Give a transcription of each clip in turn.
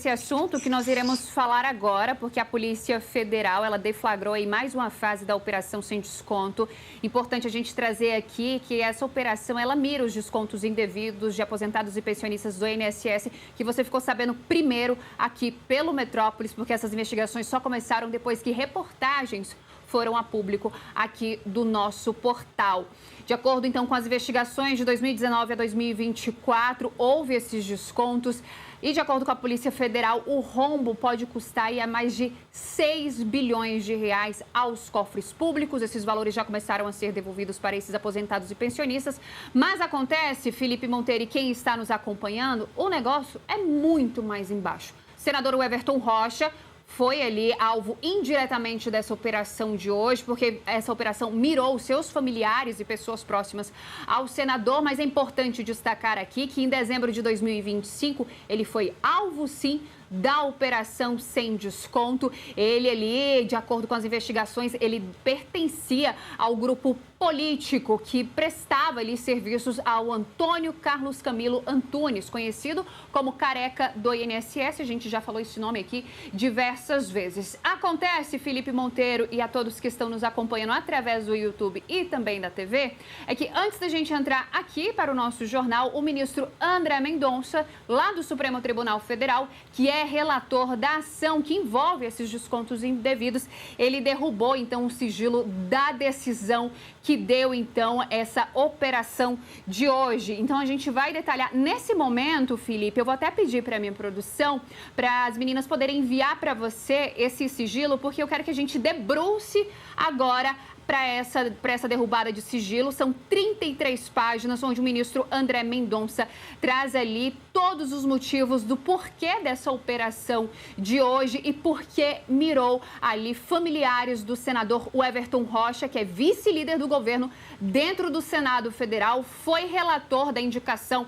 Esse assunto que nós iremos falar agora, porque a Polícia Federal, ela deflagrou aí mais uma fase da Operação Sem Desconto. Importante a gente trazer aqui que essa operação, ela mira os descontos indevidos de aposentados e pensionistas do INSS, que você ficou sabendo primeiro aqui pelo Metrópolis, porque essas investigações só começaram depois que reportagens foram a público aqui do nosso portal. De acordo, então, com as investigações de 2019 a 2024, houve esses descontos. E, de acordo com a Polícia Federal, o rombo pode custar aí a mais de 6 bilhões de reais aos cofres públicos. Esses valores já começaram a ser devolvidos para esses aposentados e pensionistas. Mas acontece, Felipe Monteiro e quem está nos acompanhando, o negócio é muito mais embaixo. Senador Everton Rocha foi ali alvo indiretamente dessa operação de hoje, porque essa operação mirou seus familiares e pessoas próximas ao senador, mas é importante destacar aqui que em dezembro de 2025 ele foi alvo, sim, da Operação Sem Desconto. Ele ali, de acordo com as investigações, ele pertencia ao grupo político que prestava ali serviços ao Antônio Carlos Camilo Antunes, conhecido como Careca do INSS. A gente já falou esse nome aqui diversas vezes. Acontece, Felipe Monteiro e a todos que estão nos acompanhando através do YouTube e também da TV, é que antes da gente entrar aqui para o nosso jornal, o ministro André Mendonça, lá do Supremo Tribunal Federal, que é relator da ação que envolve esses descontos indevidos, ele derrubou, então, o sigilo da decisão que deu, então, essa operação de hoje. Então, a gente vai detalhar. Nesse momento, Felipe, eu vou até pedir para a minha produção, para as meninas poderem enviar para você esse sigilo, porque eu quero que a gente debruce agora para essa derrubada de sigilo. São 33 páginas, onde o ministro André Mendonça traz ali todos os motivos do porquê dessa operação de hoje e por que mirou ali familiares do senador Everton Rocha, que é vice-líder do governo dentro do Senado Federal, foi relator da indicação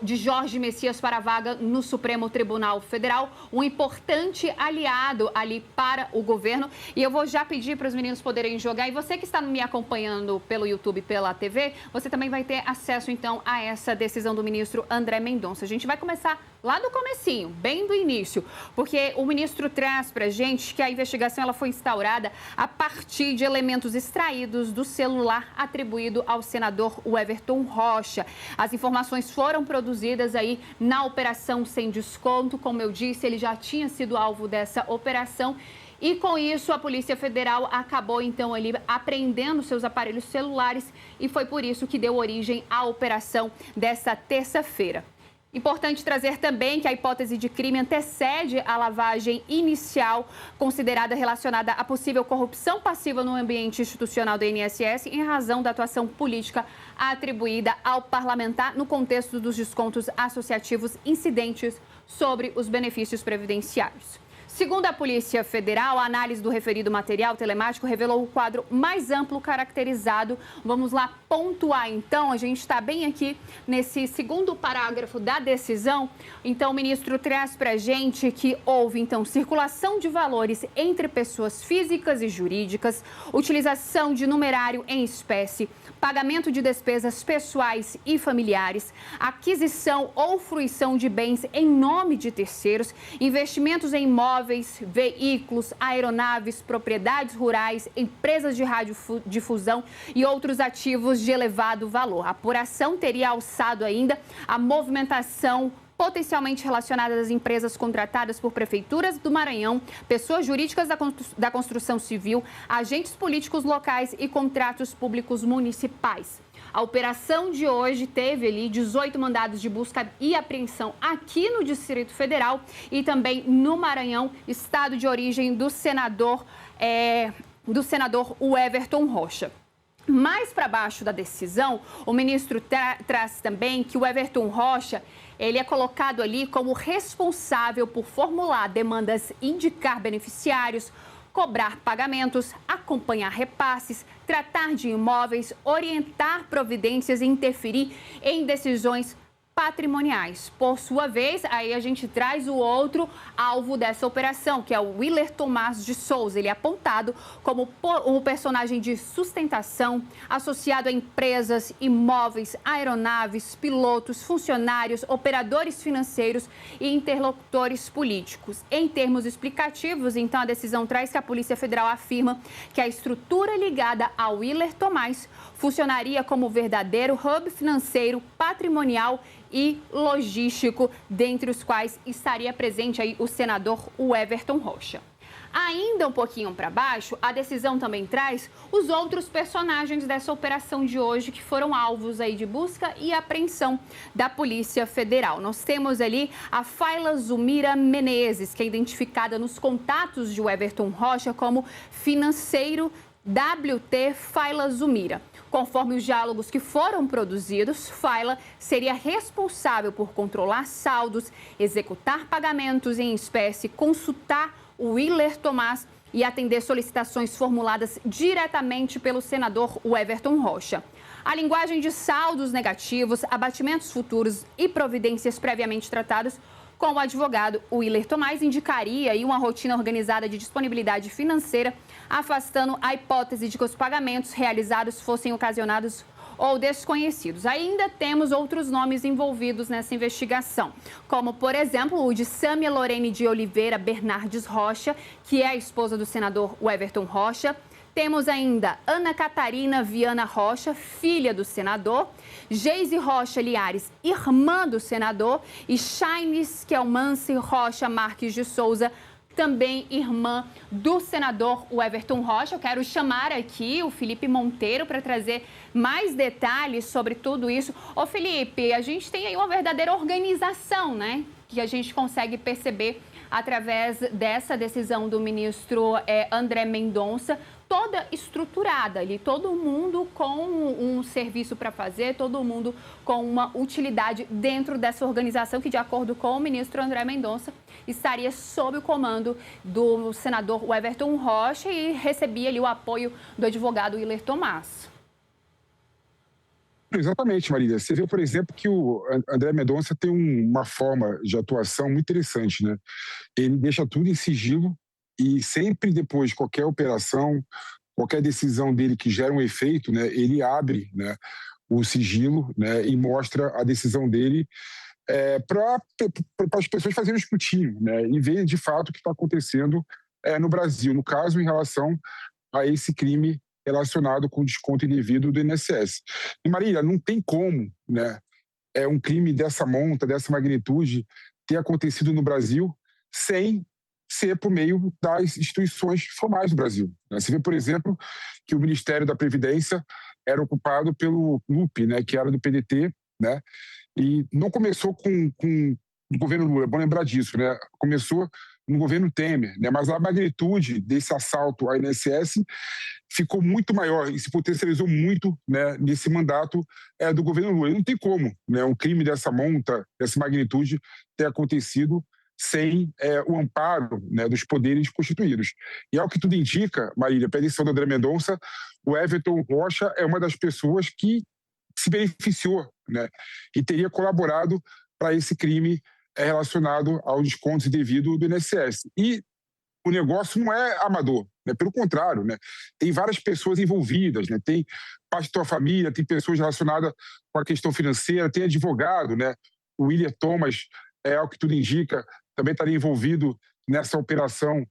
de Jorge Messias para a vaga no Supremo Tribunal Federal, um importante aliado ali para o governo. E eu vou já pedir para os meninos poderem jogar. E você que está me acompanhando pelo YouTube e pela TV, você também vai ter acesso, então, a essa decisão do ministro André Mendonça. A gente vai começar lá do comecinho, bem do início, porque o ministro traz para a gente que a investigação ela foi instaurada a partir de elementos extraídos do celular atribuído ao senador Everton Rocha. As informações foram produzidas aí na Operação Sem Desconto. Como eu disse, ele já tinha sido alvo dessa operação. E com isso, a Polícia Federal acabou, então, ali apreendendo seus aparelhos celulares e foi por isso que deu origem à operação desta terça-feira. Importante trazer também que a hipótese de crime antecede a lavagem inicial, considerada relacionada à possível corrupção passiva no ambiente institucional do INSS, em razão da atuação política atribuída ao parlamentar no contexto dos descontos associativos incidentes sobre os benefícios previdenciários. Segundo a Polícia Federal, a análise do referido material telemático revelou o quadro mais amplo caracterizado. Vamos lá pontuar, então. A gente está bem aqui nesse segundo parágrafo da decisão. Então, o ministro traz para a gente que houve, então, circulação de valores entre pessoas físicas e jurídicas, utilização de numerário em espécie, pagamento de despesas pessoais e familiares, aquisição ou fruição de bens em nome de terceiros, investimentos em imóveis, veículos, aeronaves, propriedades rurais, empresas de radiodifusão e outros ativos de elevado valor. A apuração teria alçado ainda a movimentação potencialmente relacionada às empresas contratadas por prefeituras do Maranhão, pessoas jurídicas da construção civil, agentes políticos locais e contratos públicos municipais. A operação de hoje teve ali 18 mandados de busca e apreensão aqui no Distrito Federal e também no Maranhão, estado de origem do senador Everton Rocha. Mais para baixo da decisão, o ministro traz também que o Everton Rocha, ele é colocado ali como responsável por formular demandas, indicar beneficiários, cobrar pagamentos, acompanhar repasses, tratar de imóveis, orientar providências e interferir em decisões patrimoniais. Por sua vez, aí a gente traz o outro alvo dessa operação, que é o Willer Tomás de Souza. Ele é apontado como um personagem de sustentação associado a empresas, imóveis, aeronaves, pilotos, funcionários, operadores financeiros e interlocutores políticos. Em termos explicativos, então, a decisão traz que a Polícia Federal afirma que a estrutura ligada ao Willer Tomás funcionaria como verdadeiro hub financeiro, patrimonial e logístico, dentre os quais estaria presente aí o senador Everton Rocha. Ainda um pouquinho para baixo, a decisão também traz os outros personagens dessa operação de hoje que foram alvos aí de busca e apreensão da Polícia Federal. Nós temos ali a Fayla Zumira Menezes, que é identificada nos contatos de Everton Rocha como financeiro WT Fayla Zumira. Conforme os diálogos que foram produzidos, Fayla seria responsável por controlar saldos, executar pagamentos em espécie, consultar o Willer Tomás e atender solicitações formuladas diretamente pelo senador Everton Rocha. A linguagem de saldos negativos, abatimentos futuros e providências previamente tratados com o advogado Willer Tomás indicaria aí uma rotina organizada de disponibilidade financeira, afastando a hipótese de que os pagamentos realizados fossem ocasionados ou desconhecidos. Ainda temos outros nomes envolvidos nessa investigação, como, por exemplo, o de Sâmia Lorene de Oliveira Bernardes Rocha, que é a esposa do senador Everton Rocha. Temos ainda Ana Catarina Viana Rocha, filha do senador, Geise Rocha Liares, irmã do senador, e Chaines Kelmance Rocha Marques de Souza, também irmã do senador Everton Rocha. Eu quero chamar aqui o Felipe Monteiro para trazer mais detalhes sobre tudo isso. Ô Felipe, a gente tem aí uma verdadeira organização, né? Que a gente consegue perceber através dessa decisão do ministro André Mendonça, toda estruturada ali, todo mundo com um serviço para fazer, todo mundo com uma utilidade dentro dessa organização que, de acordo com o ministro André Mendonça, estaria sob o comando do senador Everton Rocha e recebia ali o apoio do advogado Willer Tomás. Exatamente, Marília. Você vê, por exemplo, que o André Mendonça tem uma forma de atuação muito interessante, né? Ele deixa tudo em sigilo e sempre depois de qualquer operação, qualquer decisão dele que gera um efeito, né, ele abre, né, o sigilo, né, e mostra a decisão dele para as pessoas fazerem um escrutínio, né, e ver de fato o que está acontecendo no Brasil, no caso, em relação a esse crime relacionado com desconto indevido do INSS. E, Marília, não tem como, né, um crime dessa monta, dessa magnitude, ter acontecido no Brasil sem ser por meio das instituições formais do Brasil. Você vê, por exemplo, que o Ministério da Previdência era ocupado pelo MUP, né, que era do PDT, né, e não começou com o governo Lula, é bom lembrar disso, né, começou no governo Temer, né, mas a magnitude desse assalto ao INSS ficou muito maior e se potencializou muito, né, nesse mandato do governo Lula. E não tem como, né, um crime dessa monta, dessa magnitude, ter acontecido sem o amparo, né, dos poderes constituídos. E ao que tudo indica, Marília, pela decisão do André Mendonça, o Everton Rocha é uma das pessoas que se beneficiou, né, e teria colaborado para esse crime relacionado ao desconto indevido do INSS. E o negócio não é amador, né? Pelo contrário, né? Tem várias pessoas envolvidas, né? Tem parte da tua família, tem pessoas relacionadas com a questão financeira, tem advogado, né? O Willer Tomás, ao que tudo indica, também estaria envolvido nessa operação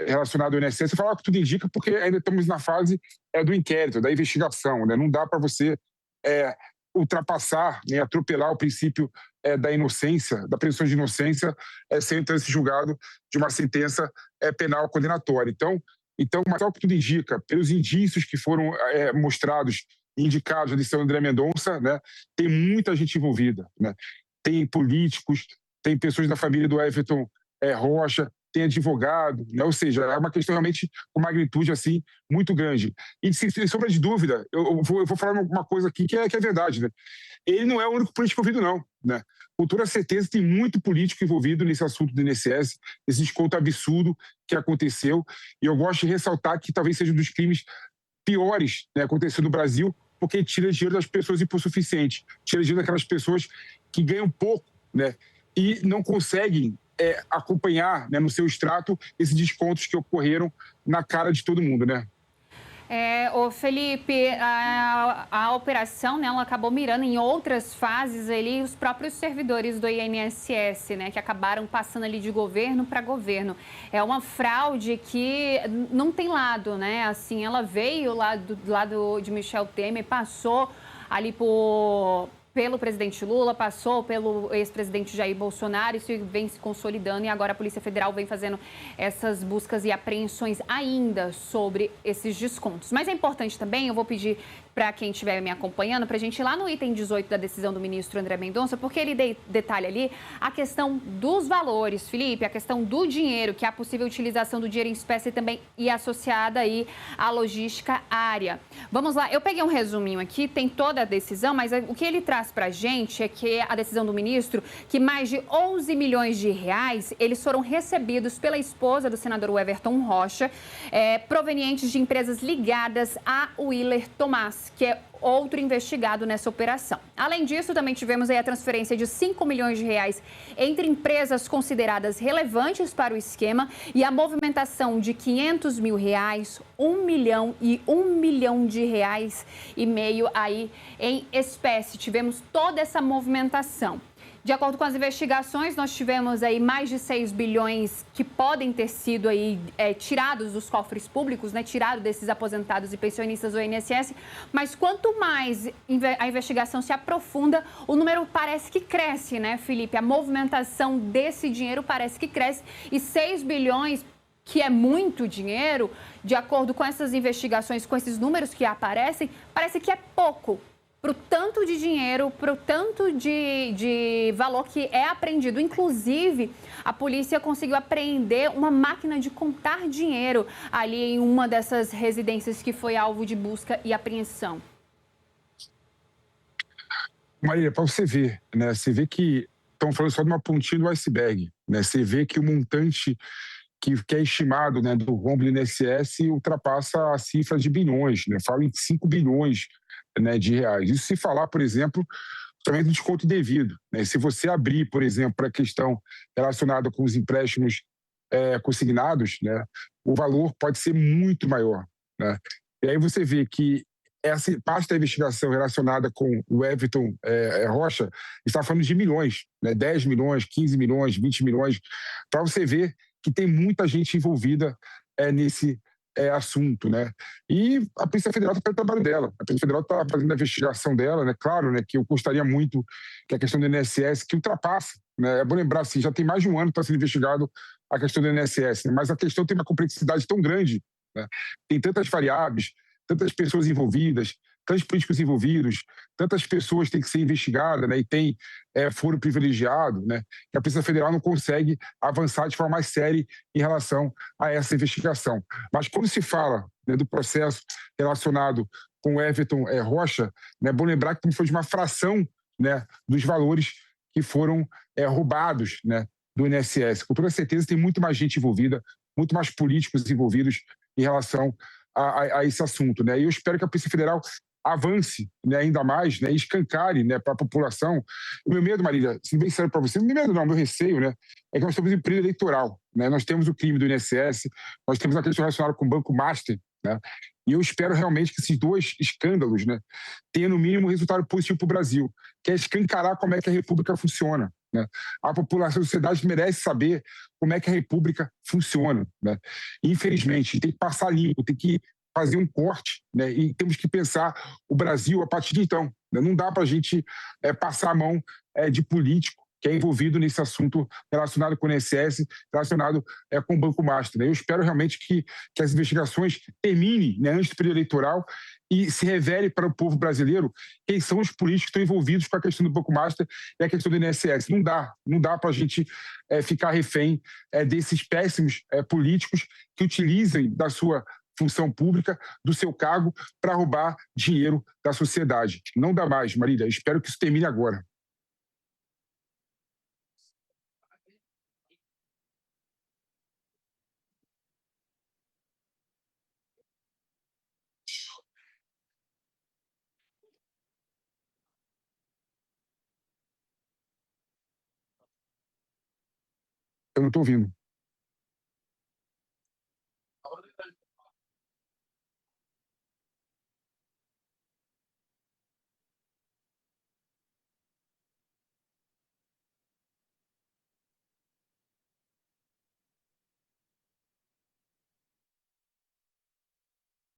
relacionada ao INSS. Eu falo que tudo indica porque ainda estamos na fase do inquérito, da investigação, né? Não dá para você ultrapassar, né, atropelar o princípio da inocência, da presunção de inocência, sem então esse julgado de uma sentença penal condenatória. Então, mas ao que tudo indica, pelos indícios que foram mostrados e indicados na decisão do André Mendonça, né, tem muita gente envolvida, né? Tem políticos, tem pessoas da família do Everton Rocha, tem advogado, né? Ou seja, é uma questão realmente com magnitude assim muito grande. E sem sombra de dúvida, eu vou falar uma coisa aqui que é verdade, né? Ele não é o único político envolvido, não, né? Com toda certeza tem muito político envolvido nesse assunto do INSS, esse desconto absurdo que aconteceu. E eu gosto de ressaltar que talvez seja um dos crimes piores, né, aconteceu no Brasil, porque tira dinheiro das pessoas hipossuficientes, tira dinheiro daquelas pessoas que ganham pouco, né? E não conseguem acompanhar, né, no seu extrato esses descontos que ocorreram na cara de todo mundo, né? Ô Felipe, a operação, né, ela acabou mirando em outras fases ali os próprios servidores do INSS, né, que acabaram passando ali de governo para governo. É uma fraude que não tem lado, né? Assim, ela veio lá do lado de Michel Temer, passou ali pelo presidente Lula, passou pelo ex-presidente Jair Bolsonaro, isso vem se consolidando e agora a Polícia Federal vem fazendo essas buscas e apreensões ainda sobre esses descontos. Mas é importante também, eu vou pedir para quem estiver me acompanhando, para a gente ir lá no item 18 da decisão do ministro André Mendonça, porque ele detalha ali a questão dos valores, Felipe, a questão do dinheiro, que é a possível utilização do dinheiro em espécie também e associada aí à logística área. Vamos lá, eu peguei um resuminho aqui, tem toda a decisão, mas o que ele traz para a gente é que a decisão do ministro, que mais de 11 milhões de reais, eles foram recebidos pela esposa do senador Everton Rocha, provenientes de empresas ligadas a Willer Tomás, que é outro investigado nessa operação. Além disso, também tivemos aí a transferência de 5 milhões de reais entre empresas consideradas relevantes para o esquema e a movimentação de 500 mil reais, 1 milhão e 1 milhão de reais e meio aí em espécie. Tivemos toda essa movimentação. De acordo com as investigações, nós tivemos aí mais de 6 bilhões que podem ter sido aí tirados dos cofres públicos, né? Tirados desses aposentados e pensionistas do INSS. Mas quanto mais a investigação se aprofunda, o número parece que cresce, né, Felipe? A movimentação desse dinheiro parece que cresce. E 6 bilhões, que é muito dinheiro, de acordo com essas investigações, com esses números que aparecem, parece que é pouco para o tanto de dinheiro, para o tanto de valor que é apreendido. Inclusive, a polícia conseguiu apreender uma máquina de contar dinheiro ali em uma dessas residências que foi alvo de busca e apreensão. Maria, para você ver, né? Você vê que estão falando só de uma pontinha do iceberg, né? Você vê que o montante que é estimado, né, do rombo do INSS ultrapassa a cifra de bilhões, né? Fala em 5 bilhões, né, de reais. Isso se falar, por exemplo, também do desconto indevido, né? Se você abrir, por exemplo, para a questão relacionada com os empréstimos consignados, né, o valor pode ser muito maior, né? E aí você vê que essa parte da investigação relacionada com o Everton Rocha está falando de milhões, né? 10 milhões, 15 milhões, 20 milhões, para você ver que tem muita gente envolvida nesse assunto, né? E a Polícia Federal está fazendo o trabalho dela. A Polícia Federal está fazendo a investigação dela, né? Claro, né, que eu gostaria muito que a questão do INSS, que ultrapassa, né? É bom lembrar, assim, já tem mais de um ano que está sendo investigado a questão do INSS, né? Mas a questão tem uma complexidade tão grande, né? Tem tantas variáveis, tantas pessoas envolvidas, tantos políticos envolvidos, tantas pessoas têm que ser investigadas, né, e tem foro privilegiado, né, que a Polícia Federal não consegue avançar de forma mais séria em relação a essa investigação. Mas quando se fala, né, do processo relacionado com o Everton Rocha, né, é bom lembrar que foi de uma fração, né, dos valores que foram roubados, né, do INSS. Com toda certeza tem muito mais gente envolvida, muito mais políticos envolvidos em relação a esse assunto, né? E eu espero que a Polícia Federal avance, né, ainda mais, né, e escancare, né, para a população. O meu medo, Marília, sendo bem sério para você, meu medo não, meu receio, né, é que nós temos um período eleitoral, né? Nós temos o crime do INSS, nós temos a questão relacionada com o Banco Master, né? E eu espero realmente que esses dois escândalos, né, tenham no mínimo um resultado positivo para o Brasil, que é escancarar como é que a República funciona, né? A população, a sociedade merece saber como é que a República funciona, né? Infelizmente, tem que passar limpo, tem que fazer um corte, né? E temos que pensar o Brasil a partir de então, né? Não dá para a gente passar a mão de político que é envolvido nesse assunto relacionado com o INSS, relacionado com o Banco Master, né? Eu espero realmente que as investigações terminem, né, antes do período eleitoral e se revele para o povo brasileiro quem são os políticos que estão envolvidos com a questão do Banco Master e a questão do INSS. Não dá para a gente ficar refém desses péssimos políticos que utilizem da sua função pública, do seu cargo, para roubar dinheiro da sociedade. Não dá mais, Marília. Espero que isso termine agora. Eu não estou ouvindo.